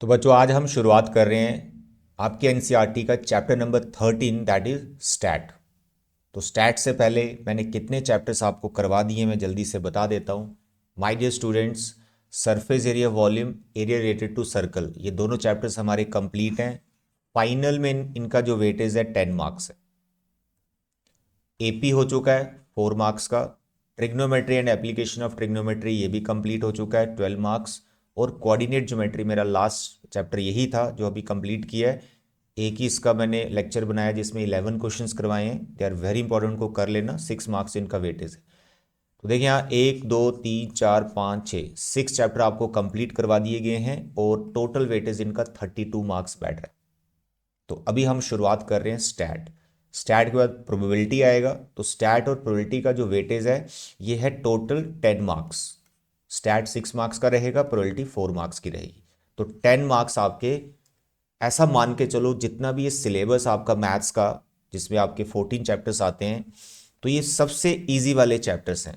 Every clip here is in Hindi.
तो बच्चों आज हम शुरुआत कर रहे हैं आपके एनसीईआरटी का चैप्टर नंबर 13 दैट इज स्टैट। तो स्टैट से पहले मैंने कितने चैप्टर्स आपको करवा दिए मैं जल्दी से बता देता हूँ। My dear students, surface area volume area related to circle, ये दोनों चैप्टर्स हमारे कंप्लीट हैं। फाइनल में इनका जो वेटेज है 10 मार्क्स है। एपी हो चुका है 4 मार्क्स का। Trigonometry and application of trigonometry ये भी कंप्लीट हो चुका है 12 मार्क्स। और कोऑर्डिनेट ज्योमेट्री मेरा लास्ट चैप्टर यही था जो अभी कंप्लीट किया है। एक ही इसका मैंने लेक्चर बनाया जिसमें 11 क्वेश्चंस करवाए हैं। दे आर वेरी इंपॉर्टेंट, को कर लेना। 6 मार्क्स इनका वेटेज है। तो देखिए यहाँ 1 2 3 4 5 6 चैप्टर आपको कंप्लीट करवा दिए गए हैं और टोटल वेटेज इनका 32 मार्क्स बैठ रहा है। तो अभी हम शुरुआत कर रहे हैं स्टैट। स्टैट के बाद प्रोबेबिलिटी आएगा। तो स्टैट और प्रोबेबिलिटी का जो वेटेज है ये है टोटल 10 मार्क्स। स्टैट 6 मार्क्स का रहेगा, प्रोबेबिलिटी 4 मार्क्स की रहेगी। तो 10 मार्क्स आपके, ऐसा मान के चलो जितना भी ये सिलेबस आपका मैथ्स का जिसमें आपके 14 चैप्टर्स आते हैं, तो ये सबसे इजी वाले चैप्टर्स हैं।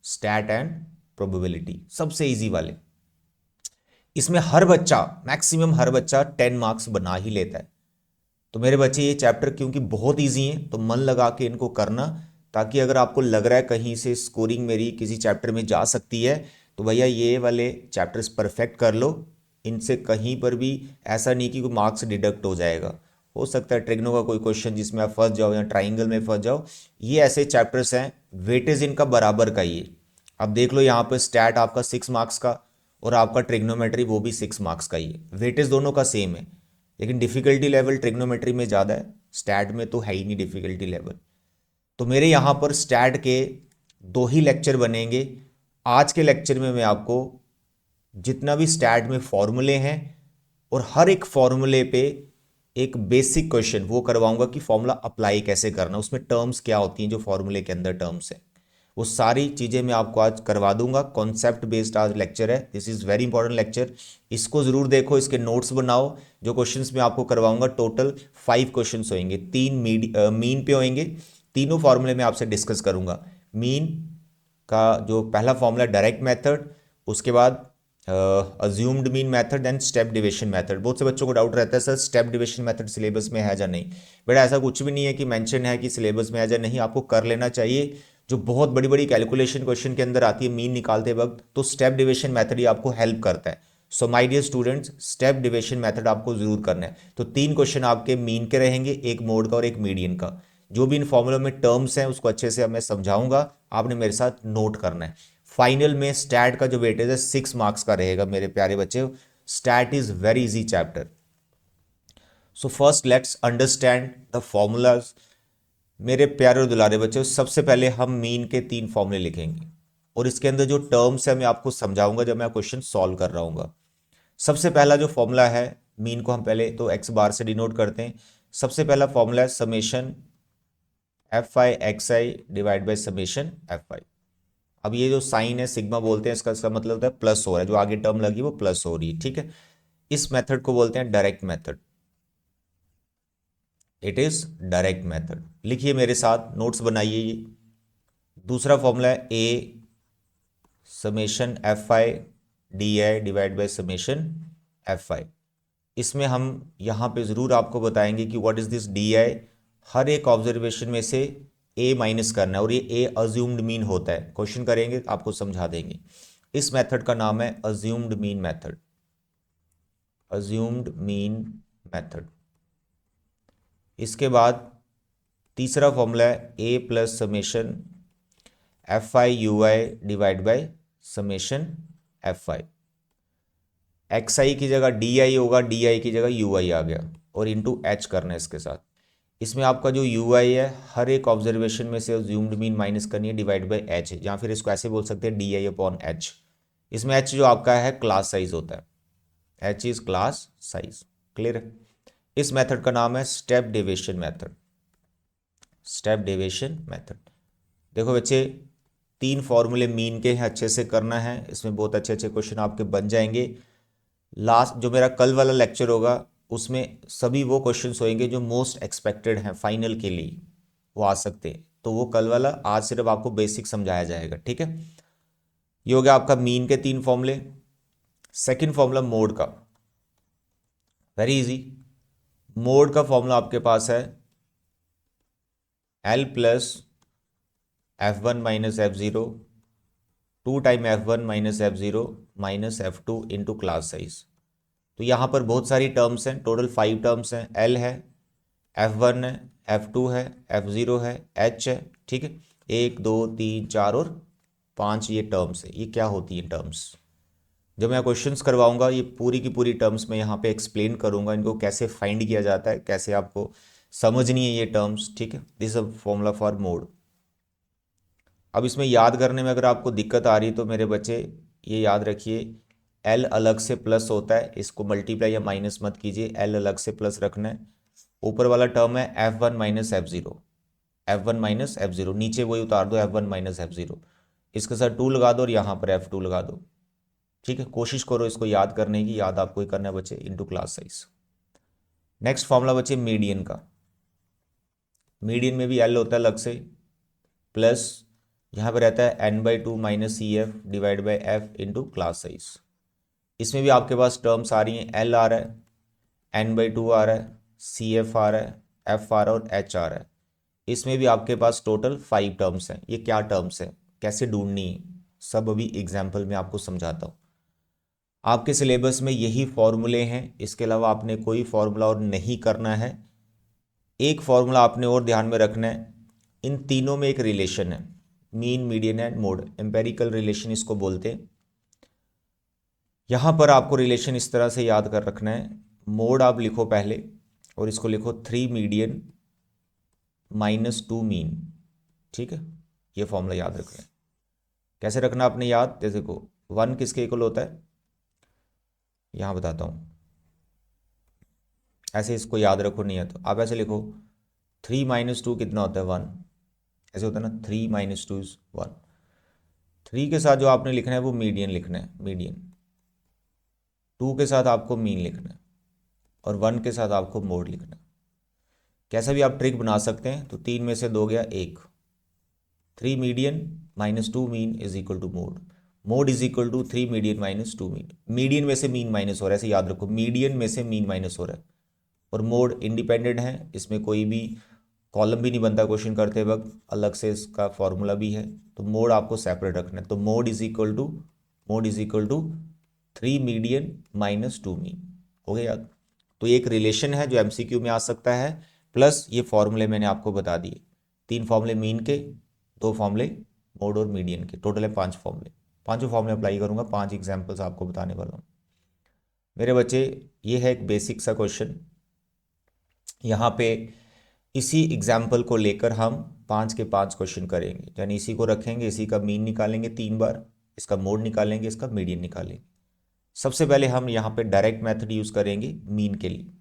स्टैट एंड प्रोबेबिलिटी सबसे इजी वाले। इसमें हर बच्चा, मैक्सिमम हर बच्चा 10 मार्क्स बना ही लेता है। तो मेरे बच्चे ये चैप्टर क्योंकि बहुत इजी हैं तो मन लगा के इनको करना, ताकि अगर आपको लग रहा है कहीं से स्कोरिंग मेरी किसी चैप्टर में जा सकती है तो भैया ये वाले चैप्टर्स परफेक्ट कर लो। इनसे कहीं पर भी ऐसा नहीं कि कोई मार्क्स डिडक्ट हो जाएगा। हो सकता है ट्रिग्नो का कोई क्वेश्चन जिसमें आप फंस जाओ या ट्राइंगल में फंस जाओ। ये ऐसे चैप्टर्स हैं, वेटेज इनका बराबर का ही है। अब देख लो यहाँ पर स्टैट आपका 6 मार्क्स का और आपका ट्रिग्नोमेट्री वो भी 6 मार्क्स का ही है। वेटेज दोनों का सेम है, लेकिन डिफिकल्टी लेवल ट्रिग्नोमेट्री में ज़्यादा है, स्टैट में तो है ही नहीं डिफिकल्टी लेवल। तो मेरे यहाँ पर स्टैट के 2 ही लेक्चर बनेंगे। आज के लेक्चर में मैं आपको जितना भी स्टैट में फॉर्मूले हैं और हर एक फॉर्मूले पे एक बेसिक क्वेश्चन वो करवाऊंगा कि फॉर्मूला अप्लाई कैसे करना, उसमें टर्म्स क्या होती हैं जो फॉर्मूले के अंदर टर्म्स हैं, वो सारी चीज़ें मैं आपको आज करवा दूंगा। कॉन्सेप्ट बेस्ड आज लेक्चर है, this is very important lecture. इसको ज़रूर देखो, इसके नोट्स बनाओ। जो क्वेश्चंस मैं आपको करवाऊंगा टोटल 5 क्वेश्चंस होंगे। 3 मीन पे होंगे। तीनों फार्मूले में आपसे डिस्कस करूंगा। मीन का जो पहला फॉर्मूला डायरेक्ट मेथड, उसके बाद assumed mean method and step division method. बहुत से बच्चों को डाउट रहता है sir step division method syllabus में है या नहीं। बट ऐसा कुछ भी नहीं है कि मेंशन है कि सिलेबस में है या नहीं, आपको कर लेना चाहिए। जो बहुत बड़ी बड़ी कैलकुलेशन क्वेश्चन के अंदर आती है मीन निकालते वक्त, तो स्टेप डिविजन मेथड ही आपको हेल्प करता है। So my dear students, step division method आपको जरूर करना है। तो 3 क्वेश्चन आपके मीन के रहेंगे, एक मोड का और एक मीडियन का। जो भी इन फॉर्मूलों में टर्म्स हैं उसको अच्छे से मैं समझाऊंगा, आपने मेरे साथ नोट करना है। फाइनल में स्टैट का जो वेटेज है 6 मार्क्स का रहेगा मेरे प्यारे बच्चे। Stat is very easy chapter. So first let's understand the formulas. मेरे प्यारे और दुलारे बच्चों, सबसे पहले हम मीन के 3 फॉर्मूले लिखेंगे और इसके अंदर जो टर्म्स है मैं आपको समझाऊंगा जब मैं क्वेश्चन सॉल्व कर रहा हूँ। सबसे पहला जो फॉर्मूला है, मीन को हम पहले तो एक्स बार से डिनोट करते हैं। सबसे पहला फॉर्मूला है summation F I X I divide by summation F आई। अब ये जो साइन है सिग्मा बोलते हैं, इसका मतलब होता है प्लस हो रहा है, जो आगे टर्म लगी वो प्लस हो रही है, ठीक है। इस मेथड को बोलते हैं direct method. It is direct method. लिखिए मेरे साथ, नोट्स बनाइए ये। दूसरा फॉर्मूला है A summation F I D I divide by summation F I. इसमें हम यहाँ पे ज़रूर आपको बताएंगे कि what is this D I. हर एक ऑब्जर्वेशन में से ए माइनस करना है और ये ए अज्यूम्ड मीन होता है। क्वेश्चन करेंगे तो आपको समझा देंगे। इस मेथड का नाम है assumed mean method. Assumed mean method. इसके बाद तीसरा फॉर्मूला है A plus summation F I U I divide by summation F I. X I की जगह डी आई होगा, डी आई की जगह यू आई आ गया और इंटू एच करना है इसके साथ। इसमें आपका जो यू आई है हर एक ऑब्जर्वेशन में से अज्यूम्ड मीन माइनस करनी है डिवाइड बाई एच, या फिर इसको ऐसे बोल सकते हैं डी आई अपॉन एच। इसमें एच जो आपका है क्लास साइज होता है, H is class size. Clear है। इस मेथड का नाम है step deviation method. Step deviation method. देखो बच्चे, 3 फॉर्मूले मीन के हैं, अच्छे से करना है। इसमें बहुत अच्छे अच्छे क्वेश्चन आपके बन जाएंगे। लास्ट जो मेरा कल वाला लेक्चर होगा उसमें सभी वो क्वेश्चंस होंगे जो मोस्ट एक्सपेक्टेड हैं फाइनल के लिए, वो आ सकते हैं। तो वो कल वाला, आज सिर्फ आपको बेसिक समझाया जाएगा, ठीक है। ये हो गया आपका मीन के 3 फॉर्मूले। सेकंड फॉर्मूला मोड का। Very easy. मोड का फॉर्मूला आपके पास है L plus F1 minus F0 two time F1 minus F0 minus F2 into class size. तो यहाँ पर बहुत सारी टर्म्स हैं, टोटल 5 टर्म्स हैं। L है, F1 है, F2 है, F0 है, H है, ठीक है। 1 2 3 4 और 5 ये टर्म्स है। ये क्या होती है टर्म्स? जब मैं क्वेश्चंस करवाऊंगा ये पूरी की पूरी टर्म्स में यहाँ पे एक्सप्लेन करूंगा, इनको कैसे फाइंड किया जाता है, कैसे आपको समझनी है ये टर्म्स, ठीक है। This is a formula for mode. अब इसमें याद करने में अगर आपको दिक्कत आ रही तो मेरे बच्चे ये याद रखिए, एल अलग से प्लस होता है, इसको मल्टीप्लाई या माइनस मत कीजिए, एल अलग से प्लस रखना है। ऊपर वाला टर्म है F1 minus F0, F1 minus F0, नीचे वही उतार दो F1 माइनस F0, इसके साथ 2 लगा दो और यहाँ पर F2 लगा दो, ठीक है। कोशिश करो इसको याद करने की, याद आपको ही करना है बच्चे, into class size. Next formula बच्चे मीडियन का। मीडियन में भी एल होता है अलग से, प्लस यहाँ पे रहता है n/2 minus C F divide by F into class size. इसमें भी आपके पास टर्म्स आ रही हैं, एल आ रहा है, n/2 आ रहा है, सी एफ आ रहा है, एफ आ रहा है और एच आ रहा है। इसमें भी आपके पास टोटल 5 टर्म्स हैं। ये क्या टर्म्स हैं, कैसे ढूंढनी है, सब अभी एग्जाम्पल में आपको समझाता हूँ। आपके सिलेबस में यही फॉर्मूले हैं, इसके अलावा आपने कोई फॉर्मूला और नहीं करना है। एक फॉर्मूला आपने और ध्यान में रखना है, इन तीनों में एक रिलेशन है, mean median and mode, empirical relation इसको बोलते हैं। यहां पर आपको रिलेशन इस तरह से याद कर रखना है, मोड आप लिखो पहले और इसको लिखो 3 मीडियन माइनस 2 मीन, ठीक है। ये फॉर्मूला याद रखना है। कैसे रखना आपने याद, जैसे देखो 1 किसके इक्वल होता है, यहां बताता हूं। ऐसे इसको याद रखो, नहीं है तो आप ऐसे लिखो 3 माइनस 2 कितना होता है 1, ऐसे होता है ना, 3 माइनस 2 इज 1। 3 के साथ जो आपने लिखना है वो मीडियन लिखना है, मीडियन। 2 के साथ आपको मीन लिखना है और 1 के साथ आपको मोड लिखना है। कैसा भी आप ट्रिक बना सकते हैं, तो 3 में से 2 गया 1, 3 median minus 2 mean is equal to mode, mode is equal to 3 median minus 2 mean. Median में से मीन माइनस हो रहा है, ऐसे याद रखो, मीडियन में से मीन माइनस हो रहा है और मोड इंडिपेंडेंट है, इसमें कोई भी कॉलम भी नहीं बनता क्वेश्चन करते वक्त, अलग से इसका फॉर्मूला भी है, तो मोड आपको सेपरेट रखना है। तो mode is equal to 3 median minus 2 mean, हो गया याद। तो एक रिलेशन है जो एमसीक्यू में आ सकता है, प्लस ये फॉर्मूले मैंने आपको बता दिए, 3 फॉर्मूले मीन के, 2 फॉर्मूले मोड और मीडियन के, टोटल है 5 फॉर्मूले। पांचों फॉर्मूले अप्लाई करूंगा, 5 एग्जाम्पल्स आपको बताने वाला हूँ मेरे बच्चे। ये है एक बेसिक सा क्वेश्चन, यहाँ पे इसी एग्जाम्पल को लेकर हम 5 के 5 क्वेश्चन करेंगे, यानी इसी को रखेंगे, इसी का मीन निकालेंगे 3 बार, इसका मोड निकालेंगे, इसका मीडियन निकालेंगे। सबसे पहले हम यहाँ पे डायरेक्ट मेथड यूज करेंगे मीन के लिए।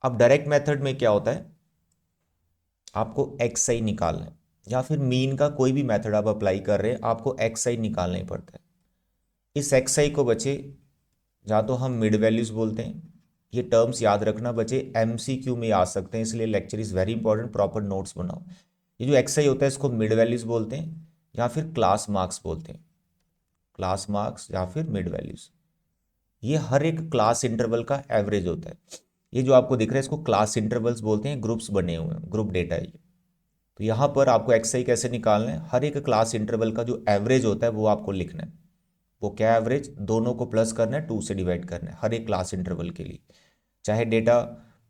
अब डायरेक्ट मेथड में क्या होता है, आपको xi निकालना है, या फिर मीन का कोई भी मेथड आप अप्लाई कर रहे हैं, आपको xi निकालना ही पड़ता है। इस xi को बचे या तो हम मिड वैल्यूज बोलते हैं, ये टर्म्स याद रखना बचे, एमसीक्यू में आ सकते हैं, इसलिए lecture is very important, proper notes बनाओ। ये जो xi होता है इसको मिड वैल्यूज बोलते हैं या फिर क्लास मार्क्स बोलते हैं, क्लास मार्क्स या फिर मिड वैल्यूज। ये हर एक क्लास इंटरवल का एवरेज होता है। ये जो आपको दिख रहा है इसको क्लास इंटरवल्स बोलते हैं, ग्रुप्स बने हुए हैं, ग्रुप डेटा है ये। तो यहाँ पर आपको xi कैसे निकालना है, हर एक क्लास इंटरवल का जो एवरेज होता है वो आपको लिखना है। वो क्या एवरेज, दोनों को प्लस करना है, 2 से डिवाइड करना है हर एक क्लास इंटरवल के लिए, चाहे डेटा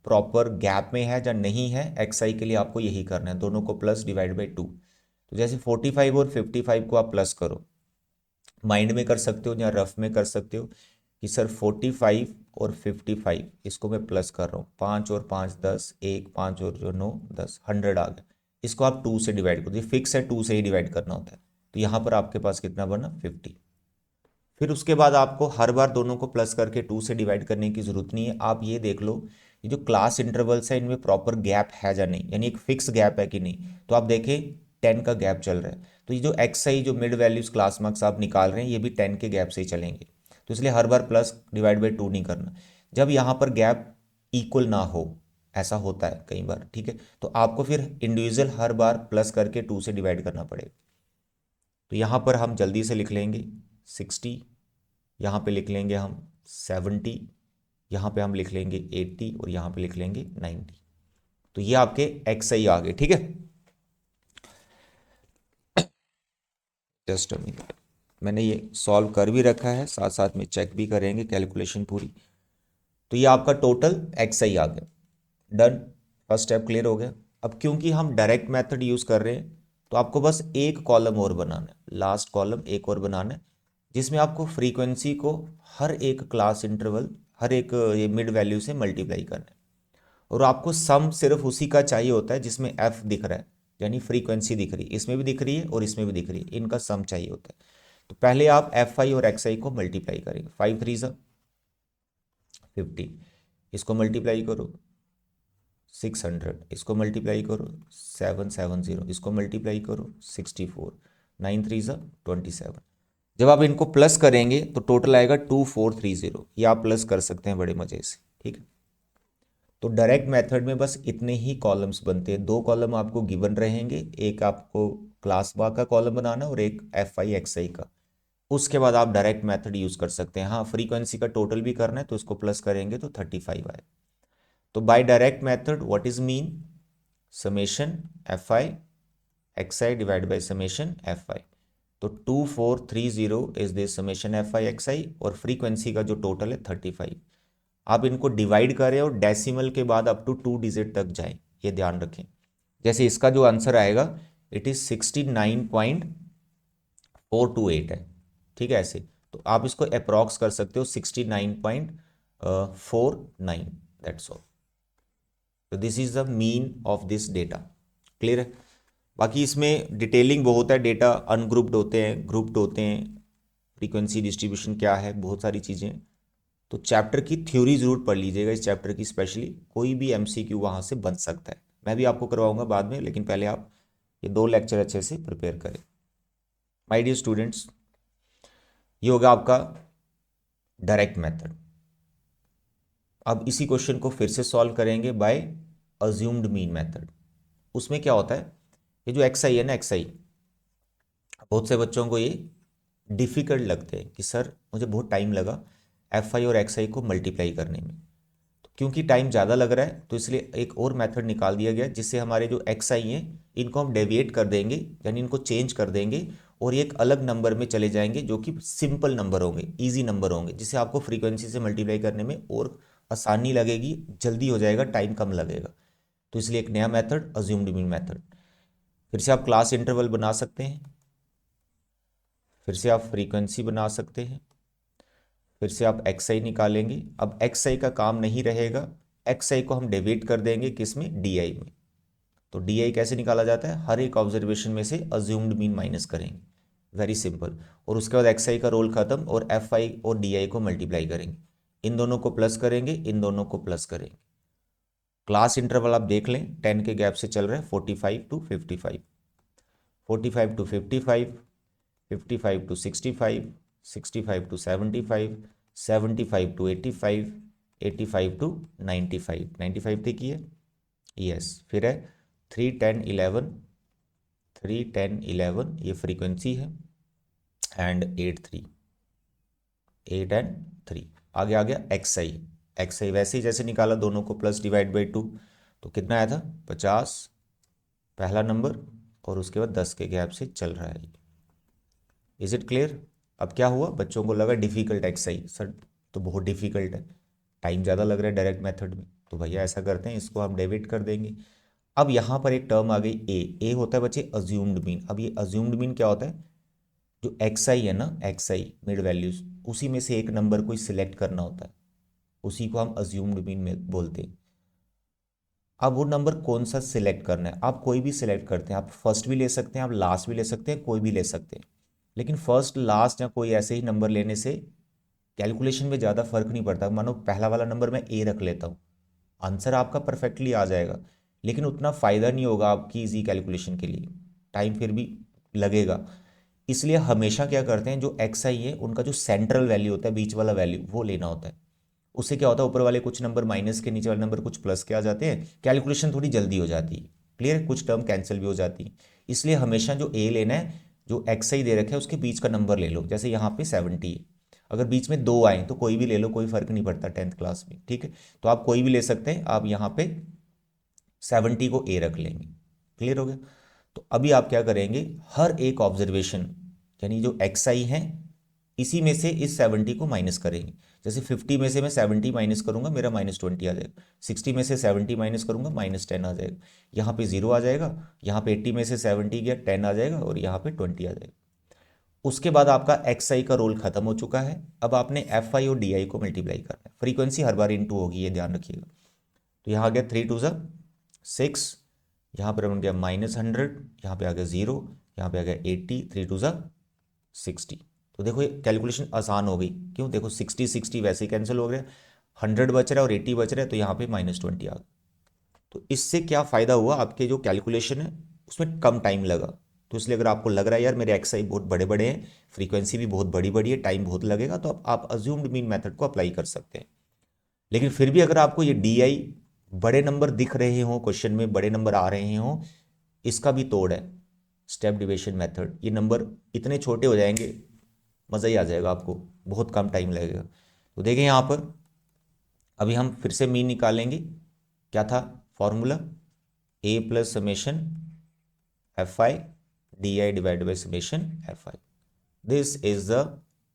प्रॉपर गैप में है या नहीं है, xi के लिए आपको यही करना है, दोनों को प्लस डिवाइड बाई 2। तो जैसे 45 और 55 को आप प्लस करो, माइंड में कर सकते हो या रफ में कर सकते हो कि सर 45 और 55 इसको मैं प्लस कर रहा हूँ, 5 और 5 10, 1 5 और जो 9 10, 100 आ गया। इसको आप 2 से डिवाइड करो, ये फिक्स है, 2 से ही डिवाइड करना होता है। तो यहाँ पर आपके पास कितना बना 50। फिर उसके बाद आपको हर बार दोनों को प्लस करके 2 से डिवाइड करने की जरूरत नहीं है। आप ये देख लो ये जो क्लास इंटरवल्स है इनमें प्रॉपर गैप है या नहीं, यानी एक फिक्स गैप है कि नहीं। तो आप देखें 10 का गैप चल रहा है, तो ये जो xi जो मिड वैल्यूज क्लास मार्क्स आप निकाल रहे हैं ये भी 10 के गैप से ही चलेंगे। तो इसलिए हर बार प्लस डिवाइड बाई 2 नहीं करना, जब यहाँ पर गैप इक्वल ना हो, ऐसा होता है कई बार, ठीक है, तो आपको फिर इंडिविजुअल हर बार प्लस करके 2 से डिवाइड करना पड़ेगा। तो यहाँ पर हम जल्दी से लिख लेंगे 60, यहाँ पे लिख लेंगे हम 70, यहाँ पे हम लिख लेंगे 80 और यहाँ पे लिख लेंगे 90। तो ये आपके एक्स आई आ गए, ठीक है। जस्ट अ मिनट, मैंने ये सॉल्व कर भी रखा है, साथ साथ में चेक भी करेंगे कैलकुलेशन पूरी। तो ये आपका टोटल एक्स आई आ गया। डन, फर्स्ट स्टेप क्लियर हो गया। अब क्योंकि हम डायरेक्ट मेथड यूज कर रहे हैं तो आपको बस एक कॉलम और बनाना है, लास्ट कॉलम एक और बनाना है, जिसमें आपको फ्रीक्वेंसी को हर एक क्लास इंटरवल, हर एक ये मिड वैल्यू से मल्टीप्लाई करना है। और आपको सम सिर्फ उसी का चाहिए होता है जिसमें एफ दिख रहा है, यानी फ्रीक्वेंसी दिख रही है, इसमें भी दिख रही है और इसमें भी दिख रही है, इनका सम चाहिए होता है। तो पहले आप एफ आई और एक्स आई को मल्टीप्लाई करेंगे। 5 3 50, इसको मल्टीप्लाई करो 600, इसको मल्टीप्लाई करो 770, इसको मल्टीप्लाई करो 64, 9 3 27। जब आप इनको प्लस करेंगे तो टोटल आएगा 2430। ये आप प्लस कर सकते हैं बड़े मजे से, ठीक है। तो डायरेक्ट मेथड में बस इतने ही कॉलम्स बनते हैं, दो कॉलम आपको गिवन रहेंगे, एक आपको क्लास बा का कॉलम बनाना और एक एफ आई एक्स आई का। उसके बाद आप डायरेक्ट मेथड यूज कर सकते हैं। हाँ, फ्रीक्वेंसी का टोटल भी करना है तो इसको प्लस करेंगे तो 35 आए। तो by direct method what is mean, summation F I X I divide by summation F I. तो 2430 is this summation F I X I, और फ्रीक्वेंसी का जो टोटल है 35। आप इनको डिवाइड करें और डेसिमल के बाद अप टू 2 डिजिट तक जाएं, ये ध्यान रखें। जैसे इसका जो आंसर आएगा इट इज 69.428 है, ठीक है ऐसे। तो आप इसको अप्रॉक्स कर सकते हो 69.49, दैट्स ऑल। तो this is the mean of this data, clear है। बाकी इसमें डिटेलिंग बहुत है, डेटा अनग्रुप्ड होते हैं, ग्रुप्ड होते हैं, फ्रीक्वेंसी डिस्ट्रीब्यूशन क्या है, बहुत सारी चीज़ें। तो चैप्टर की थ्योरी जरूर पढ़ लीजिएगा, इस चैप्टर की स्पेशली, कोई भी एमसीक्यू वहाँ से बन सकता है। मैं भी आपको करवाऊंगा बाद में, लेकिन पहले आप ये 2 लेक्चर अच्छे से प्रिपेयर करें। माय डियर स्टूडेंट्स, ये होगा आपका डायरेक्ट मेथड। अब इसी क्वेश्चन को फिर से सॉल्व करेंगे बाय अज्यूम्ड मीन मेथड। उसमें क्या होता है, ये जो एक्स आई है ना, एक्स आई, बहुत से बच्चों को ये डिफिकल्ट लगते हैं कि सर मुझे बहुत टाइम लगा एफ आई और एक्स आई को मल्टीप्लाई करने में। तो क्योंकि टाइम ज़्यादा लग रहा है तो इसलिए एक और मेथड निकाल दिया गया, जिससे हमारे जो एक्स आई हैं इनको हम डेविएट कर देंगे, यानी इनको चेंज कर देंगे और ये एक अलग नंबर में चले जाएंगे जो कि सिंपल नंबर होंगे, ईजी नंबर होंगे, जिससे आपको फ्रीक्वेंसी से मल्टीप्लाई करने में और आसानी लगेगी, जल्दी हो जाएगा, टाइम कम लगेगा। तो इसलिए एक नया मेथड अज्यूम्ड मीन मेथड। फिर से आप क्लास इंटरवल बना सकते हैं, फिर से आप फ्रीक्वेंसी बना सकते हैं, फिर से आप एक्स आई निकालेंगे। अब एक्स आई का काम नहीं रहेगा, एक्स आई को हम डेविएट कर देंगे किस में, डी आई में। तो डी आई कैसे निकाला जाता है, हर एक ऑब्जर्वेशन में से अज्यूम्ड मीन माइनस करेंगे, वेरी सिंपल। और उसके बाद एक्स आई का रोल खत्म और एफ आई और डी आई को मल्टीप्लाई करेंगे, इन दोनों को प्लस करेंगे, इन दोनों को प्लस करेंगे। क्लास इंटरवल आप देख लें 10 के गैप से चल रहा है, 45 to 55, 45 to 55, 55 to 65, 65 to 75, 75 to 85, 85 to 95, 95 ठीक ही है, यस। फिर है 3 10 11, 3 10 11 ये फ्रीक्वेंसी है, एंड 8 3, 8 एंड 3। आगे आ गया एक्स आई, एक्स आई वैसे ही जैसे निकाला, दोनों को प्लस डिवाइड बाई 2, तो कितना आया था 50 पहला नंबर, और उसके बाद 10 के गैप से चल रहा है। Is it clear. अब क्या हुआ, बच्चों को लगा डिफिकल्ट एक्स आई, सर तो बहुत डिफिकल्ट है, टाइम ज़्यादा लग रहा है डायरेक्ट मेथड में। तो भैया ऐसा करते हैं, इसको हम डेबिट कर देंगे। अब यहाँ पर एक टर्म आ गई ए होता है बच्चे अज्यूम्ड मीन। अब ये अज्यूम्ड मीन क्या होता है, जो एक्स आई है ना, एक्स आई मिड वैल्यूज, उसी में से एक नंबर को सिलेक्ट करना होता है, उसी को हम अज्यूम्ड मीन में बोलते हैं। अब वो नंबर कौन सा सिलेक्ट करना है, आप कोई भी सिलेक्ट करते हैं, आप फर्स्ट भी ले सकते हैं, आप लास्ट भी ले सकते हैं, कोई भी ले सकते हैं। लेकिन फर्स्ट लास्ट या कोई ऐसे ही नंबर लेने से कैलकुलेशन में ज़्यादा फर्क नहीं पड़ता। मानो पहला वाला नंबर मैं ए रख लेता हूँ, आंसर आपका परफेक्टली आ जाएगा, लेकिन उतना फ़ायदा नहीं होगा आपकी इजी कैलकुलेशन के लिए, टाइम फिर भी लगेगा। इसलिए हमेशा क्या करते हैं, जो एक्स आई है उनका जो सेंट्रल वैल्यू होता है, बीच वाला वैल्यू, वो लेना होता है। उससे क्या होता है, ऊपर वाले कुछ नंबर माइनस के, नीचे वाले नंबर कुछ प्लस के आ जाते हैं, कैलकुलेशन थोड़ी जल्दी हो जाती है, क्लियर है, कुछ टर्म कैंसिल भी हो जाती है। इसलिए हमेशा जो ए लेना है, जो एक्स आई दे रखे है उसके बीच का नंबर ले लो। जैसे यहाँ पे 70 है, अगर बीच में 2 आए तो कोई भी ले लो, कोई फर्क नहीं पड़ता 10th क्लास में, ठीक है। तो आप कोई भी ले सकते हैं, आप यहाँ पे 70 को ए रख लेंगे। क्लियर हो गया। तो अभी आप क्या करेंगे, हर एक ऑब्जर्वेशन यानी जो एक्स आई है इसी में से इस 70 को माइनस करेंगे। जैसे 50 में से मैं 70 माइनस करूंगा, मेरा -20 आ जाएगा। 60 में से 70 माइनस करूंगा, -10 आ जाएगा। यहाँ पे 0 आ जाएगा। यहाँ पे 80 में से 70 गया, 10 आ जाएगा, और यहाँ पे 20 आ जाएगा। उसके बाद आपका एक्स आई का रोल खत्म हो चुका है। अब आपने एफ आई और डी आई को मल्टीप्लाई करना है। फ्रीक्वेंसी हर बार इनटू होगी, ये ध्यान रखिएगा। तो यहाँ आ गया 3 2 6, यहाँ पर बन गया -100, यहाँ पे आ गया 0, यहाँ पे आ गया 80, 3 2 60। तो देखो ये कैलकुलेशन आसान हो गई। क्यों, देखो 60 60 वैसे ही कैंसिल हो गया, 100 बच रहा है और 80 बच रहा है, तो यहाँ पे -20 आ गया। तो इससे क्या फ़ायदा हुआ, आपके जो कैलकुलेशन है उसमें कम टाइम लगा। तो इसलिए अगर आपको लग रहा है यार मेरे एक्स आई बहुत बड़े बड़े हैं, फ्रीक्वेंसी भी बहुत बड़ी बड़ी है, टाइम बहुत लगेगा, तो आप अज्यूम्ड मीन मेथड को अप्लाई कर सकते हैं। लेकिन फिर भी अगर आपको ये डी आई बड़े नंबर दिख रहे हों, क्वेश्चन में बड़े नंबर आ रहे हों, इसका भी तोड़ है स्टेप डिविजन मेथड। ये नंबर इतने छोटे हो जाएंगे, मज़ा ही आ जाएगा आपको, बहुत कम टाइम लगेगा। तो देखें यहाँ पर अभी हम फिर से मीन निकालेंगे। क्या था formula, A plus summation F I D I divide by summation F I. This is the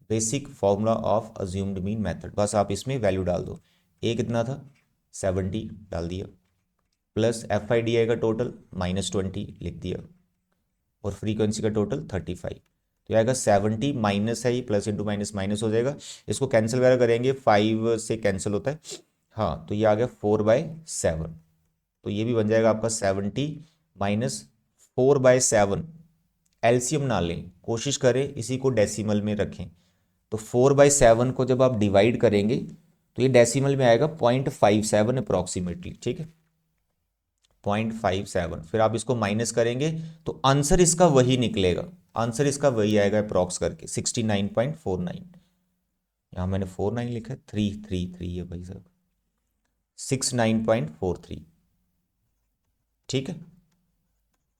basic formula of assumed mean method. बस आप इसमें वैल्यू डाल दो। ए कितना था 70 डाल दिया, प्लस एफ आई डी आई का टोटल -20 लिख दिया, और फ्रीक्वेंसी का टोटल 35। तो आएगा 70 माइनस है, प्लस इंटू माइनस माइनस हो जाएगा। इसको कैंसिल वगैरह करेंगे, 5 से कैंसिल होता है। हाँ, तो ये आ गया 4/7। तो ये भी बन जाएगा आपका 70 माइनस 4/7। एलसीएम ना लें, कोशिश करें इसी को डेसिमल में रखें। तो 4/7 को जब आप डिवाइड करेंगे तो ये डेसिमल में आएगा 0.57 अप्रॉक्सीमेटली, ठीक है, 0.57। फिर आप इसको माइनस करेंगे तो आंसर इसका वही निकलेगा, आंसर इसका वही आएगा अप्रॉक्स करके 69.49। यहाँ मैंने 49 लिखा है, 333 है भाई साहब, 69.43। ठीक है,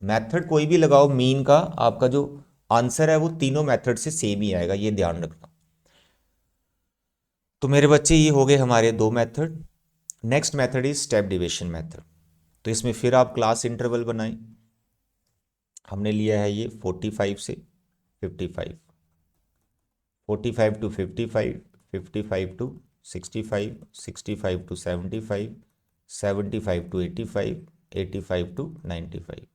मेथड कोई भी लगाओ मीन का, आपका जो आंसर है वो तीनों मेथड से सेम ही आएगा, ये ध्यान रखना। तो मेरे बच्चे ये हो गए हमारे 2 method. Next method is step division method. तो इसमें फिर आप क्लास इंटरवल बनाएं। हमने लिया है ये 45 से 55, 45 to 55, 55 to 65, 65 to 75, 75 to 85, 85 to 95।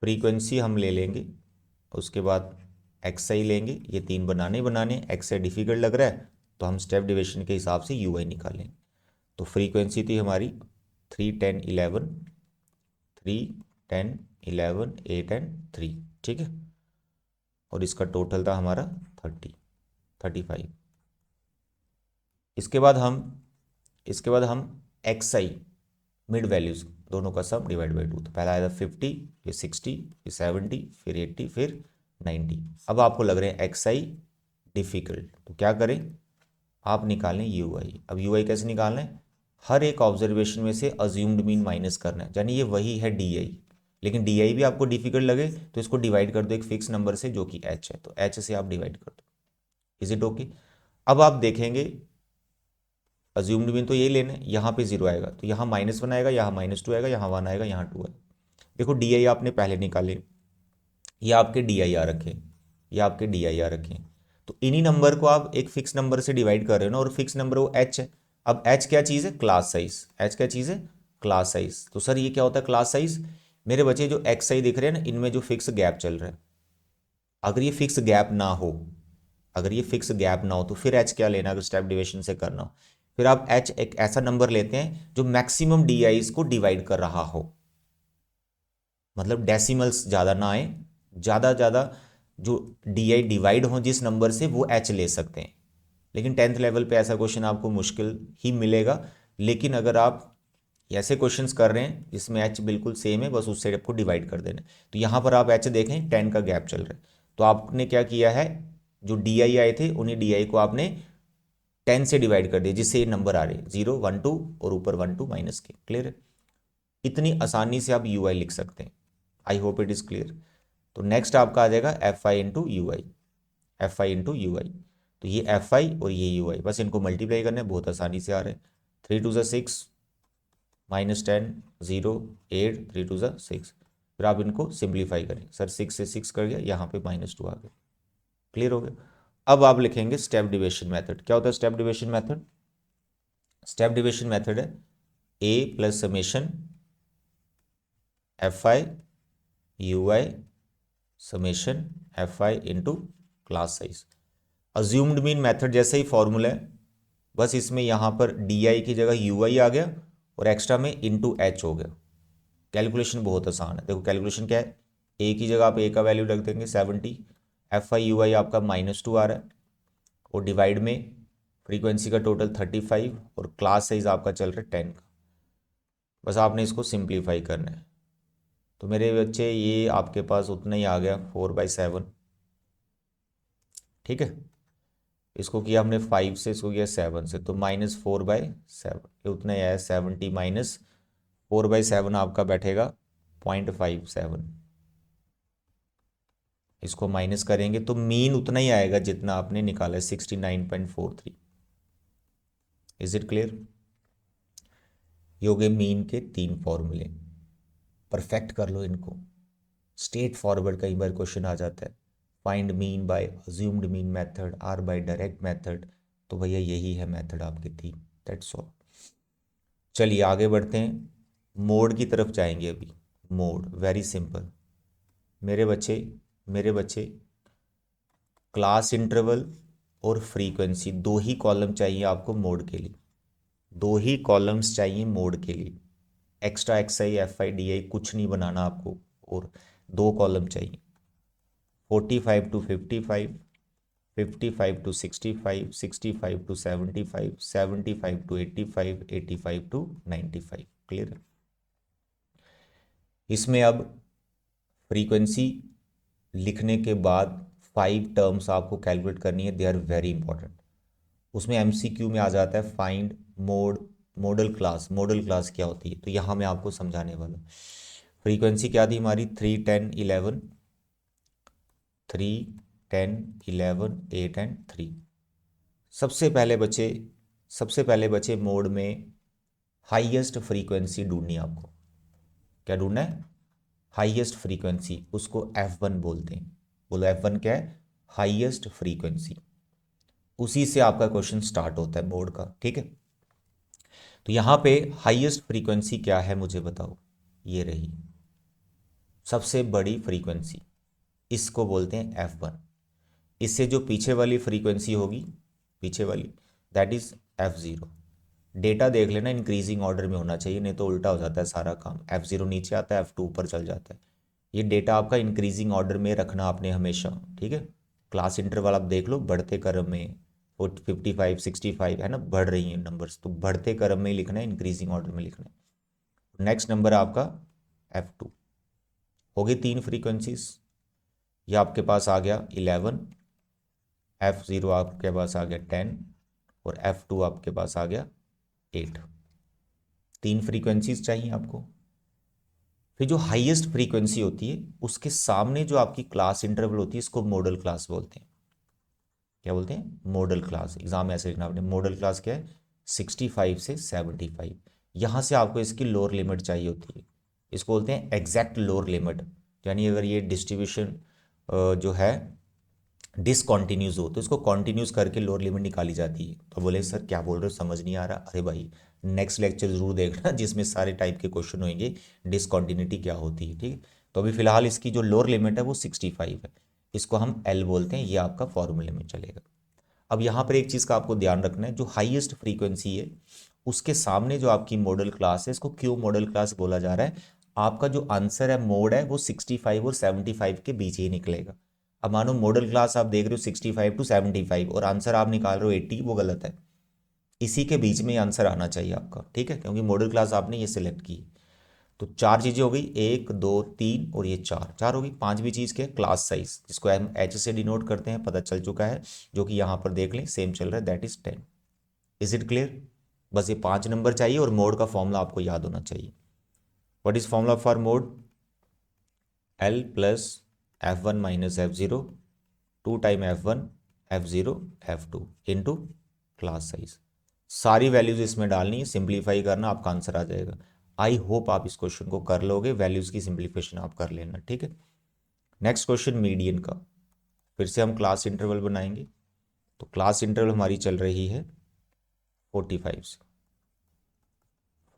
Frequency हम ले लेंगे, उसके बाद एक्सआई लेंगे। ये 3 बनाने एक्सआई डिफिकल्ट लग रहा है तो हम स्टेप डिविजन के हिसाब से यूआई निकालेंगे। तो फ्रीक्वेंसी थी हमारी 3 10 11, 3 10 11 8 एंड 3, ठीक है, और इसका टोटल था हमारा 35। इसके बाद हम एक्सआई मिड वैल्यूज दोनों का सम डिवाइड बाई 2। तो पहला आया था 50, फिर 60, फिर 70, फिर 80, फिर 90। अब आपको लग रहे हैं एक्सआई डिफिकल्ट, तो क्या करें, आप निकालें यूआई। अब यूआई कैसे निकालना है, हर एक ऑब्जर्वेशन में से अज्यूम्ड मीन माइनस करना है, यानी ये वही है डीआई। लेकिन डीआई भी आपको डिफिकल्ट लगे तो इसको डिवाइड कर दो एक फिक्स नंबर से जो कि एच है, तो एच से आप डिवाइड कर दो। Is it okay. अब आप देखेंगे अज्यूम्ड मीन तो यही लेना है, यहाँ पे 0 आएगा तो यहाँ -1 आएगा, यहाँ -2 आएगा, यहाँ 1 आएगा, यहाँ 2 आएगा। देखो डी आपने पहले निकाले, ये आपके डी आ रखे, ये आपके डी आ रखे। तो इन्हीं नंबर को आप एक फिक्स नंबर से डिवाइड कर रहे हो ना, और फिक्स नंबर वो एच है। अब एच क्या चीज़ है, क्लास साइज। एच क्या चीज़ है, क्लास साइज। तो सर ये क्या होता है क्लास साइज, मेरे बच्चे जो एक्स आई दिख रहे हैं ना, इनमें जो फिक्स गैप चल रहा है, अगर ये फिक्स गैप ना हो, अगर ये फिक्स गैप ना हो तो फिर एच क्या लेना, अगर स्टेप डिविजन से करना हो, फिर आप एच एक ऐसा नंबर लेते हैं जो मैक्सिमम डी आईज को डिवाइड कर रहा हो, मतलब डेसिमल्स ज़्यादा ना आए, ज़्यादा जो डी आई डिवाइड हो जिस नंबर से, वो एच ले सकते हैं। लेकिन 10th लेवल पे ऐसा क्वेश्चन आपको मुश्किल ही मिलेगा। लेकिन अगर आप ऐसे क्वेश्चंस कर रहे हैं जिसमें एच बिल्कुल सेम है, बस उससे आपको डिवाइड कर देना है। तो यहाँ पर आप एच देखें 10 का गैप चल रहा है, तो आपने क्या किया है, जो डी आई आए थे उन्हीं डी आई को आपने 10 से डिवाइड कर दिया, जिससे ये नंबर आ रहे 0 1 2 और ऊपर 1 2 माइनस के। क्लियर है, इतनी आसानी से आप यू आई लिख सकते हैं। I hope it is clear. तो नेक्स्ट आपका आ जाएगा F I into U I, F I into U I. तो ये एफ आई और ये यू आई, बस इनको मल्टीप्लाई करना है, बहुत आसानी से आ रहे हैं। 3 2 6 -10 0 8 3 2 6। फिर आप इनको सिंप्लीफाई करें, सर 6 से 6 कर गया, यहाँ पे -2 आ गया। क्लियर हो गया। अब आप लिखेंगे स्टेप डिविजन मेथड। क्या होता है step division method? Step division method है A plus summation F I U I summation F I into class size. Assumed mean method जैसा ही फॉर्मूला है, बस इसमें यहाँ पर डी आई की जगह यू आई आ गया और एक्स्ट्रा में इंटू एच हो गया। कैलकुलेशन बहुत आसान है। देखो कैलकुलेशन क्या है, ए की जगह आप ए का वैल्यू रख देंगे 70, एफ आई यू आई आपका -2 आ रहा है, और डिवाइड में फ्रीक्वेंसी का टोटल 35 और क्लास साइज आपका चल रहा है 10 का। बस आपने इसको सिंप्लीफाई करना है। तो मेरे बच्चे ये आपके पास उतना ही आ गया 4/7। ठीक है, इसको किया हमने 5 से, इसको किया 7 से, तो -4/7, ये उतना ही आया। 70 -4/7 आपका बैठेगा 0.57। इसको माइनस करेंगे तो मीन उतना ही आएगा जितना आपने निकाला है, 69.43। Is it clear? ये हो गए मीन के 3 फॉर्मूले। परफेक्ट कर लो इनको। स्ट्रेट फॉरवर्ड कई बार क्वेश्चन आ जाता है, find mean by assumed mean method or by direct method. तो भैया यही है मेथड आपके 3। That's all. चलिए आगे बढ़ते हैं, मोड की तरफ जाएंगे अभी। मोड वेरी सिंपल मेरे बच्चे क्लास इंटरवल और फ्रीक्वेंसी, 2 ही कॉलम चाहिए आपको मोड के लिए। 2 ही कॉलम्स चाहिए मोड के लिए। Extra x I F I D आई कुछ नहीं बनाना आपको, और 2 कॉलम चाहिए। 45 to 55, 55 to 65, 65 to 75, 75 to 85, 85 to 95। Clear है? इसमें अब फ्रीक्वेंसी लिखने के बाद 5 टर्म्स आपको कैलकुलेट करनी है, दे आर वेरी इंपॉर्टेंट। उसमें एमसीक्यू में आ जाता है find mode model class. Model class क्या होती है, तो यहाँ मैं आपको समझाने वाला। फ्रीक्वेंसी क्या थी हमारी? 3 10 11, 3 10 11 8 एंड 3। सबसे पहले बचे मोड में हाईएस्ट फ्रीक्वेंसी ढूंढनी है आपको। क्या ढूंढना है? हाईएस्ट फ्रीक्वेंसी, उसको F1 बोलते हैं। बोलो F1 क्या है? Highest frequency. उसी से आपका क्वेश्चन स्टार्ट होता है मोड का। ठीक है, तो यहां पे हाईएस्ट फ्रीक्वेंसी क्या है मुझे बताओ। ये रही सबसे बड़ी फ्रीक्वेंसी, इसको बोलते हैं F1। इससे जो पीछे वाली फ्रीक्वेंसी होगी, पीछे वाली, दैट इज F0। डेटा देख लेना, इंक्रीजिंग ऑर्डर में होना चाहिए, नहीं तो उल्टा हो जाता है सारा काम। F0 नीचे आता है, F2 ऊपर चल जाता है। ये डेटा आपका इंक्रीजिंग ऑर्डर में रखना आपने हमेशा। ठीक है, क्लास इंटरवल आप देख लो, बढ़ते क्रम में 55 65 है ना, बढ़ रही हैं नंबर्स, तो बढ़ते क्रम में ही लिखना है, इंक्रीजिंग ऑर्डर में लिखना है। नेक्स्ट नंबर है आपका F2। हो गई 3 फ्रीक्वेंसीज। ये आपके पास आ गया 11, F0 आपके पास आ गया 10 और F2 आपके पास आ गया 8। 3 फ्रीक्वेंसीज चाहिए आपको। फिर जो हाईएस्ट फ्रीक्वेंसी होती है उसके सामने जो आपकी क्लास इंटरवल होती है, इसको मॉडल क्लास बोलते हैं। क्या बोलते हैं? Model class. एग्जाम में ऐसे लिखना आपने, मॉडल क्लास क्या है? 65 से 75। यहाँ से आपको इसकी लोअर लिमिट चाहिए होती है, इसको बोलते हैं एग्जैक्ट लोअर लिमिट। यानी अगर ये डिस्ट्रीब्यूशन जो है डिसकॉन्टिन्यूज हो तो इसको कॉन्टिन्यूस करके लोअर लिमिट निकाली जाती है। तो बोले सर क्या बोल रहे हो, समझ नहीं आ रहा। अरे भाई नेक्स्ट लेक्चर जरूर देखना जिसमें सारे टाइप के क्वेश्चन होंगे, डिसकॉन्टिन्यूटी क्या होती है। ठीक है, तो अभी फिलहाल इसकी जो लोअर लिमिट है वो 65 है, इसको हम एल बोलते हैं, ये आपका फॉर्मूले में चलेगा। अब यहाँ पर एक चीज़ का आपको ध्यान रखना है, जो हाईएस्ट फ्रीक्वेंसी है उसके सामने जो आपकी मॉडल क्लास है, इसको क्यों मॉडल क्लास बोला जा रहा है? आपका जो आंसर है मोड है वो 65 और 75 के बीच ही निकलेगा। अब मानो मॉडल क्लास आप देख रहे हो 65 to 75 और आंसर आप निकाल रहे हो 80, वो गलत है। इसी के बीच में आंसर आना चाहिए आपका। ठीक है, क्योंकि मॉडल क्लास आपने ये सिलेक्ट की। तो 4 चीज़ें हो गई, 1 2 3 और ये 4 हो गई। 5वीं चीज़ क्या है? क्लास साइज, जिसको हम एच से डिनोट करते हैं, पता चल चुका है, जो कि यहाँ पर देख लें सेम चल रहा है, that is 10। Is it clear? बस ये 5 नंबर चाहिए और मोड का फॉर्मूला आपको याद होना चाहिए। What is formula for mode? L plus F1 minus F0 2 time F1 F0 F2 into class size. सारी वैल्यूज इसमें डालनी है, सिंप्लीफाई करना, आपका आंसर आ जाएगा। आई होप आप इस क्वेश्चन को कर लोगे, वैल्यूज की सिंप्लीफिकेशन आप कर लेना, ठीक है। नेक्स्ट क्वेश्चन मीडियन का, फिर से हम क्लास इंटरवल बनाएंगे। तो क्लास इंटरवल हमारी चल रही है 45 से,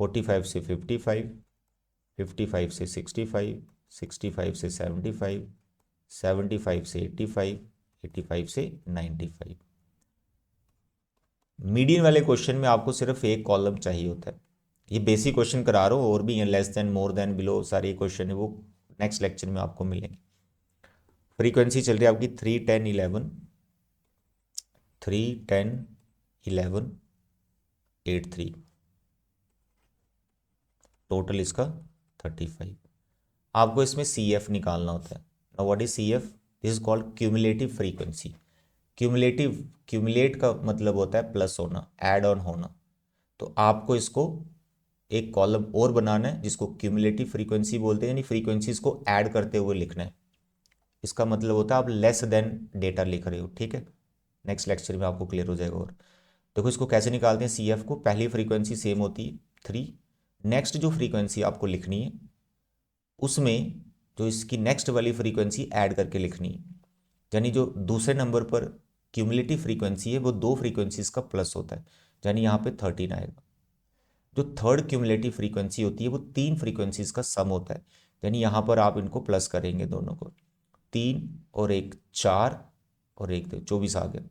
45 से 55, 55 से 65, 65 से 75, 75 से 85, 85 से 95। मीडियन वाले क्वेश्चन में आपको सिर्फ एक कॉलम चाहिए होता है। ये बेसिक क्वेश्चन करा रहा हूँ, और भी less than, more than, below, सारे क्वेश्चन है वो नेक्स्ट लेक्चर में आपको मिलेंगे। फ्रीक्वेंसी चल रही है आपकी 3, 10, 11, 3, 10, 11, 8, 3, टोटल इसका 35। आपको इसमें सी एफ निकालना होता है। Now what is C F? This is called cumulative frequency. Cumulative, cumulate का मतलब होता है प्लस होना, ऐड ऑन होना। तो आपको इसको एक कॉलम और बनाना है जिसको क्यूमुलेटिव फ्रीक्वेंसी बोलते हैं, यानी फ्रीक्वेंसीज को ऐड करते हुए लिखना है। इसका मतलब होता है आप लेस देन डेटा लिख रहे हो, ठीक है। नेक्स्ट लेक्चर में आपको क्लियर हो जाएगा। और देखो इसको कैसे निकालते हैं सी एफ को। पहली फ्रीक्वेंसी सेम होती है 3, नेक्स्ट जो फ्रीक्वेंसी आपको लिखनी है उसमें जो इसकी नेक्स्ट वाली फ्रीक्वेंसी ऐड करके लिखनी है। यानी जो दूसरे नंबर पर क्यूमुलेटिव फ्रीक्वेंसी है वो दो फ्रीक्वेंसीज का प्लस होता है, यानी यहाँ पे 13 आएगा। जो थर्ड क्यूमुलेटिव फ्रीक्वेंसी होती है वो तीन फ्रीक्वेंसीज का सम होता है, यानी यहाँ पर आप इनको प्लस करेंगे दोनों को, 3 और 1 4 और 1 24 आ गया।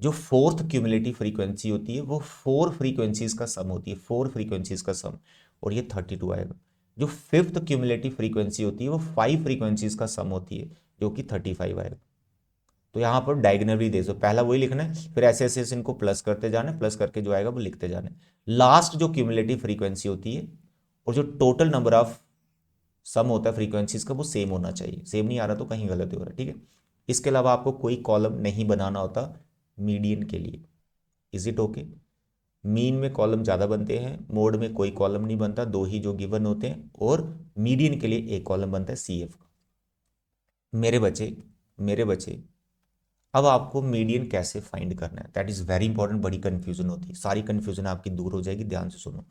जो फोर्थ क्यूमुलेटिव फ्रीक्वेंसी होती है वो फोर फ्रीक्वेंसीज का सम होती है, फोर फ्रीक्वेंसीज का सम, और ये 32 आएगा। जो फिफ्थ क्यूमुलेटिव फ्रीक्वेंसी होती है वो फाइव फ्रीक्वेंसीज का सम होती है, जो कि 35 आएगा। तो यहाँ पर डायगोनली दे दो, पहला वही लिखना है, फिर ऐसे ऐसे इनको प्लस करते जाना है, प्लस करके जो आएगा वो लिखते जाना है। लास्ट जो क्यूमुलेटिव फ्रीक्वेंसी होती है और जो टोटल नंबर ऑफ सम होता है फ्रीक्वेंसीज का वो सेम होना चाहिए। सेम नहीं आ रहा तो कहीं गलत हो रहा है, ठीक है। इसके अलावा आपको कोई कॉलम नहीं बनाना होता मीडियन के लिए। Is it okay? मीन में कॉलम ज़्यादा बनते हैं, मोड में कोई कॉलम नहीं बनता, दो ही जो गिवन होते हैं, और मीडियन के लिए एक कॉलम बनता है सी एफ का। मेरे बच्चे अब आपको मीडियन कैसे फाइंड करना है, दैट इज वेरी इंपॉर्टेंट। बड़ी कंफ्यूजन होती है, सारी कंफ्यूजन आपकी दूर हो जाएगी, ध्यान से सुनो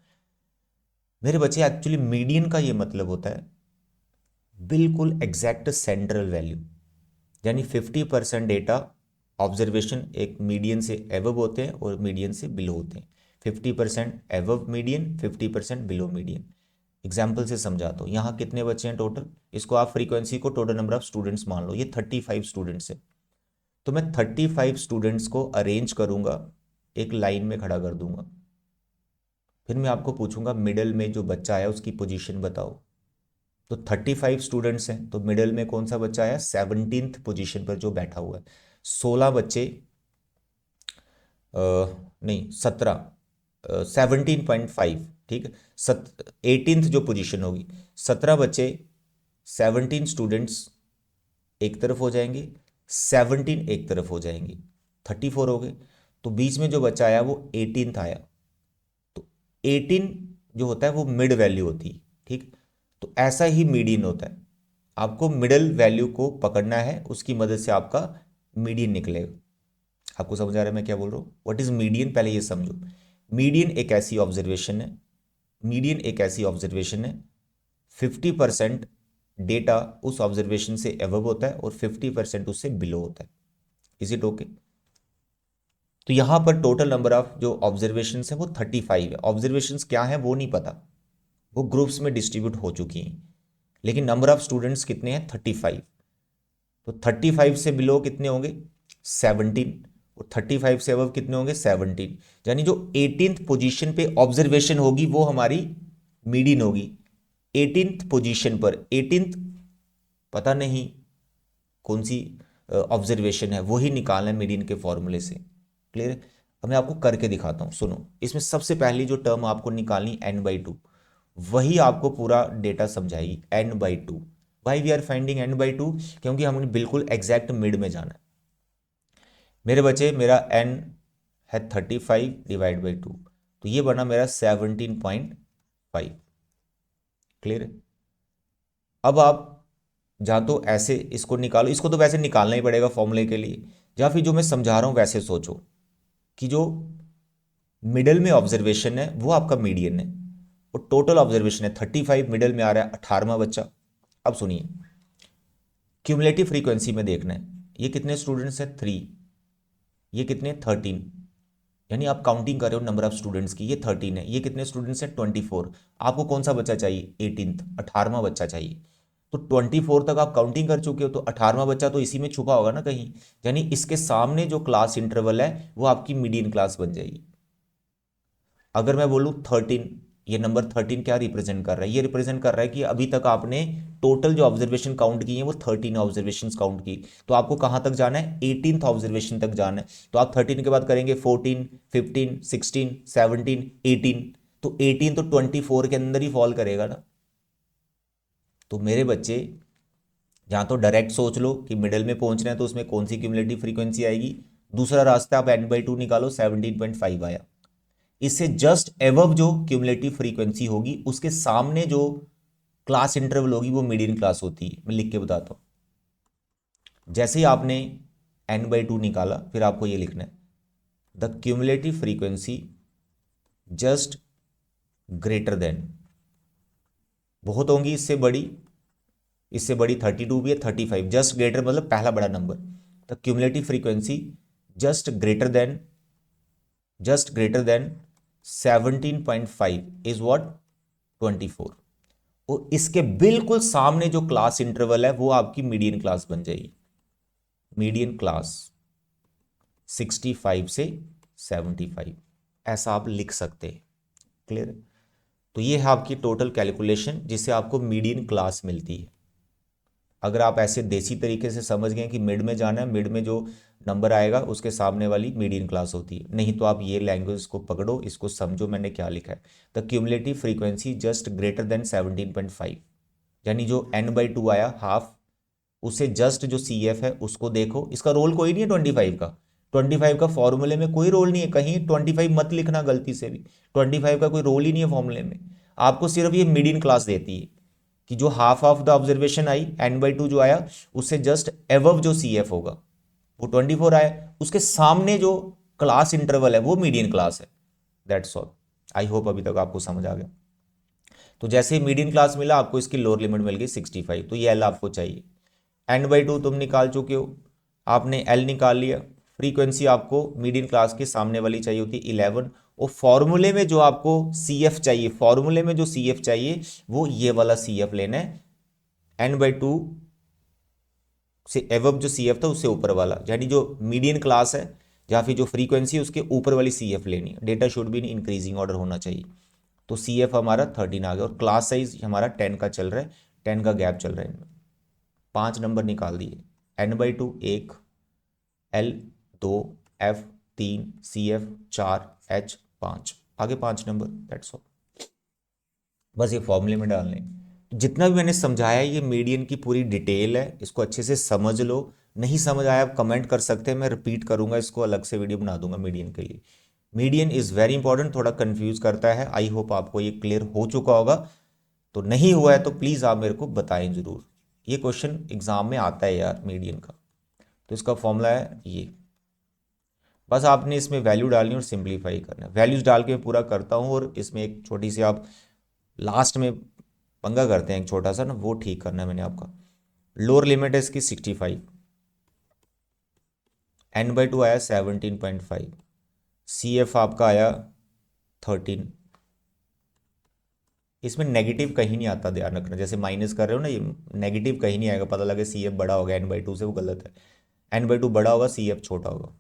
मेरे बच्चे। एक्चुअली मीडियन का ये मतलब होता है बिल्कुल एग्जैक्ट सेंट्रल वैल्यू, यानी 50% डेटा ऑब्जर्वेशन एक मीडियन से एवब होते हैं और मीडियन से बिलो होते हैं। 50% एवब मीडियन, 50% बिलो मीडियन। एग्जाम्पल से समझाता हूँ। यहाँ कितने बच्चे हैं टोटल, इसको आप फ्रीक्वेंसी को टोटल नंबर ऑफ स्टूडेंट्स मान लो, ये 35 स्टूडेंट्स है। तो मैं 35 स्टूडेंट्स को अरेंज करूंगा, एक लाइन में खड़ा कर दूंगा। फिर मैं आपको पूछूंगा मिडल में जो बच्चा आया उसकी पोजीशन बताओ। तो 35 स्टूडेंट्स हैं, तो मिडल में कौन सा बच्चा आया, 17th पोजीशन पर जो बैठा हुआ है। 16 बच्चे, नहीं 17, 17.5, ठीक है। 18th जो पोजीशन होगी, 17 बच्चे, 17 स्टूडेंट्स एक तरफ हो जाएंगे, 17 एक तरफ हो जाएंगे, 34 हो गए। तो बीच में जो बच्चा आया वो 18th आया। तो 18 जो होता है वो मिड वैल्यू होती है, ठीक। तो ऐसा ही मीडियन होता है, आपको मिडल वैल्यू को पकड़ना है, उसकी मदद से आपका मीडियन निकलेगा। आपको समझ आ रहा है मैं क्या बोल रहा हूँ? व्हाट इज मीडियन, पहले ये समझो। मीडियन एक ऐसी ऑब्जर्वेशन है, मीडियन एक ऐसी ऑब्जर्वेशन है 50% डेटा उस ऑब्जर्वेशन से एवब होता है और 50% उससे बिलो होता है। Is it okay? तो यहां पर टोटल नंबर ऑफ जो ऑब्जर्वेशन है वो 35 है। ऑब्जर्वेशन क्या है वो नहीं पता, वो ग्रुप्स में डिस्ट्रीब्यूट हो चुकी हैं, लेकिन नंबर ऑफ स्टूडेंट्स कितने हैं, 35। तो 35 से बिलो कितने होंगे, 17, और 35 से अबव कितने होंगे, 17। यानी जो 18th पोजीशन पे ऑब्जर्वेशन होगी वो हमारी मीडियन होगी। 18th पोजीशन पर, 18th पता नहीं कौन सी ऑब्जर्वेशन है, वही निकालना है मीडियन के फॉर्मूले से। क्लियर है? अब मैं आपको करके दिखाता हूं, सुनो। इसमें सबसे पहली जो टर्म आपको निकालनी n/2, वही आपको पूरा डेटा समझाएगी। n/2, why we are finding n/2, क्योंकि हमें बिल्कुल एग्जैक्ट मिड में जाना है। मेरे बच्चे, मेरा n है 35 डिवाइड बाई 2, तो ये बना मेरा 17.5। क्लियर है? अब आप जहाँ तो ऐसे इसको निकालो, इसको तो वैसे निकालना ही पड़ेगा फॉर्मूले के लिए। या फिर जो मैं समझा रहा हूँ वैसे सोचो कि जो मिडल में ऑब्जर्वेशन है वो आपका मीडियन है और टोटल ऑब्जर्वेशन है 35, मिडल में आ रहा है 18वां बच्चा। अब सुनिए, क्यूमुलेटिव फ्रीक्वेंसी में देखना है ये कितने स्टूडेंट्स हैं 3, ये कितने 13, यानी आप काउंटिंग कर रहे हो नंबर ऑफ स्टूडेंट्स की, ये 13 है, ये कितने स्टूडेंट्स हैं 24। आपको कौन सा बच्चा चाहिए 18th, 18वां बच्चा चाहिए। तो 24 तक आप काउंटिंग कर चुके हो, तो 18वां बच्चा तो इसी में छुपा होगा ना कहीं, यानी इसके सामने जो क्लास इंटरवल है वो आपकी मीडियन क्लास बन जाएगी। अगर मैं बोलूँ 13, ये नंबर 13 क्या रिप्रेजेंट कर रहा है, ये रिप्रेजेंट कर रहा है कि अभी तक आपने टोटल जो ऑब्जर्वेशन काउंट की है वो 13 ऑब्जर्वेशन काउंट की, तो आपको कहाँ तक जाना है 18th ऑब्जर्वेशन तक जाना है। तो आप 13 के बाद करेंगे 14, 15, 16, 17, 18, तो 18 तो 24 के अंदर ही फॉल करेगा ना। तो मेरे बच्चे यहाँ तो डायरेक्ट सोच लो कि मिडल में पहुंचना है तो उसमें कौन सी क्यूमुलेटिव फ्रीक्वेंसी आएगी। दूसरा रास्ता आप n/2 निकालो, 17.5 आया। इससे जस्ट एवव जो क्यूमुलेटिव फ्रीक्वेंसी होगी उसके सामने जो क्लास इंटरवल होगी वो मीडियन क्लास होती है। मैं लिख के बताता हूं। जैसे ही आपने n/2 निकाला फिर आपको ये लिखना है the cumulative frequency just greater than, बहुत होंगी इससे बड़ी 32 भी है, 35, जस्ट ग्रेटर मतलब पहला बड़ा number. The cumulative frequency just greater than 17.5 is what 24। और इसके बिल्कुल सामने जो क्लास इंटरवल है वो आपकी मीडियन क्लास बन जाएगी। मीडियन क्लास 65 से 75, ऐसा आप लिख सकते हैं। क्लियर? तो ये है आपकी टोटल कैलकुलेशन जिससे आपको मीडियन क्लास मिलती है। अगर आप ऐसे देसी तरीके से समझ गए कि मिड में जाना है, मिड में जो नंबर आएगा उसके सामने वाली मीडियन क्लास होती है। नहीं तो आप ये लैंग्वेज को पकड़ो, इसको समझो मैंने क्या लिखा है। The cumulative frequency just greater than 17.5, यानी जो n/2 आया हाफ, उसे जस्ट जो सी एफ है उसको देखो। इसका रोल कोई नहीं है 25 का, 25 का फॉर्मूले में कोई रोल नहीं है, कहीं 25 मत लिखना गलती से भी, 25 का कोई रोल ही नहीं है फॉर्मूले में। आपको सिर्फ ये मीडियन क्लास देती है कि जो half of the observation I n/2 जो आया उससे जस्ट एवव जो सी एफ होगा वो 24 आया, उसके सामने जो क्लास इंटरवल है वो मीडियन क्लास है। That's all. आई होप अभी तक आपको समझ आ गया। तो जैसे ही मीडियन क्लास मिला आपको इसकी लोअर लिमिट मिल गई 65, तो ये एल आपको चाहिए। n/2 तुम निकाल चुके हो, आपने एल निकाल लिया। फ्रीक्वेंसी आपको मीडियन क्लास के सामने वाली चाहिए होती है 11, और फॉर्मूले में जो आपको सी एफ चाहिए, फॉर्मूले में जो सी एफ चाहिए वो ये वाला सी एफ लेना है, n/2 से एवब जो सी एफ था उससे ऊपर वाला, यानी जो मीडियन क्लास है या फिर जो फ्रीक्वेंसी है उसके ऊपर वाली सी एफ लेनी है। डेटा शुड भी इंक्रीजिंग ऑर्डर होना चाहिए। तो सी एफ हमारा 13 आ गया और क्लास साइज हमारा 10 का चल रहा है, 10 का गैप चल रहा है इनमें। 5 नंबर निकाल दिए, n/2 1, L 2, F 3, CF 4, H 5, आगे 5 नंबर। दैट्स ऑल, बस ये फॉर्मूले में डालने। जितना भी मैंने समझाया ये मीडियन की पूरी डिटेल है, इसको अच्छे से समझ लो। नहीं समझ आया आप कमेंट कर सकते हैं, मैं रिपीट करूंगा, इसको अलग से वीडियो बना दूंगा मीडियन के लिए। मीडियन इज़ वेरी इंपॉर्टेंट, थोड़ा कंफ्यूज करता है। आई होप आपको ये क्लियर हो चुका होगा। तो नहीं हुआ है तो प्लीज़ आप मेरे को बताएं ज़रूर। ये क्वेश्चन एग्जाम में आता है यार मीडियन का। तो इसका फॉर्मूला है ये, बस आपने इसमें वैल्यू डालनी और सिंप्लीफाई करना है। वैल्यूज डाल के मैं पूरा करता हूँ और इसमें एक छोटी सी आप लास्ट में पंगा करते हैं एक छोटा सा ना, वो ठीक करना है मैंने आपका। लोअर लिमिट है इसकी 65, n/2 आया 17.5, सी एफ आपका आया 13। इसमें नेगेटिव कहीं नहीं आता, ध्यान रखना। जैसे माइनस कर रहे हो ना, ये नेगेटिव कहीं नहीं आएगा, पता लगे सी एफ बड़ा होगा n/2 से, वो गलत है। n/2 बड़ा होगा, सी एफ छोटा होगा।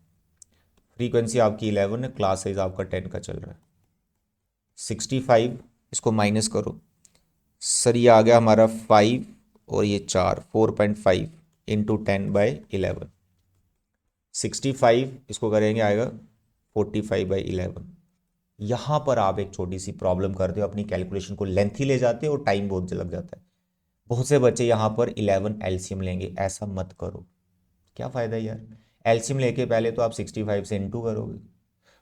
फ्रीक्वेंसी आपकी 11 है, क्लास साइज आपका 10 का चल रहा है। 65, इसको माइनस करो सर, ये आ गया हमारा 5 और ये 4, 4.5 इंटू 10/11। 65 इसको करेंगे आएगा 45/11। यहाँ पर आप एक छोटी सी प्रॉब्लम करते हो, अपनी कैलकुलेशन को लेंथी ले जाते हो और टाइम बहुत लग जाता है। बहुत से बच्चे यहाँ पर 11 एलसीएम लेंगे, ऐसा मत करो। क्या फ़ायदा यार, एलसीएम लेके पहले तो आप 65 से इंटू करोगे,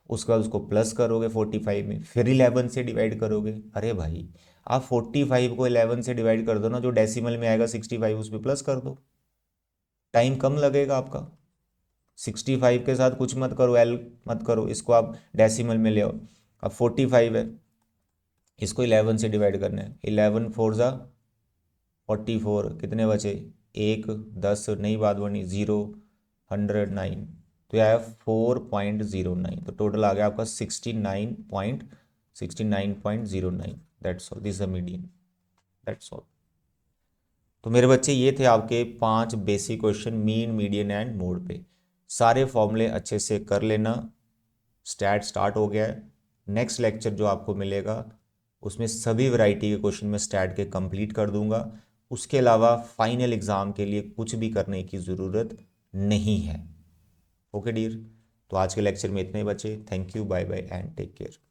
उसके बाद उसको प्लस करोगे 45 में, फिर 11 से डिवाइड करोगे। अरे भाई आप 45 को 11 से डिवाइड कर दो ना, जो डेसिमल में आएगा 65 उस पर प्लस कर दो, टाइम कम लगेगा आपका। 65 के साथ कुछ मत करो, एल मत करो, इसको आप डेसिमल में ले आओ। अब 45 है, इसको 11 से डिवाइड करना है, 11 4 ज़ा 44, कितने बचे, 1 10 नहीं बात बनी, 0 109, तो यह आया 4.09, तो टोटल आ गया आपका 69.09। That's all, this the median, that's all. तो मेरे बच्चे ये थे आपके 5 basic question mean, median and mode पे। सारे फॉर्मूले अच्छे से कर लेना। स्टैट स्टार्ट हो गया है। नेक्स्ट लेक्चर जो आपको मिलेगा उसमें सभी वैरायटी के क्वेश्चन मैं स्टैट के कंप्लीट कर दूंगा। उसके अलावा फाइनल एग्ज़ाम के लिए कुछ भी करने की ज़रूरत नहीं है। ओके डियर, तो आज के लेक्चर में इतने ही बचे। Thank you, bye bye and take care.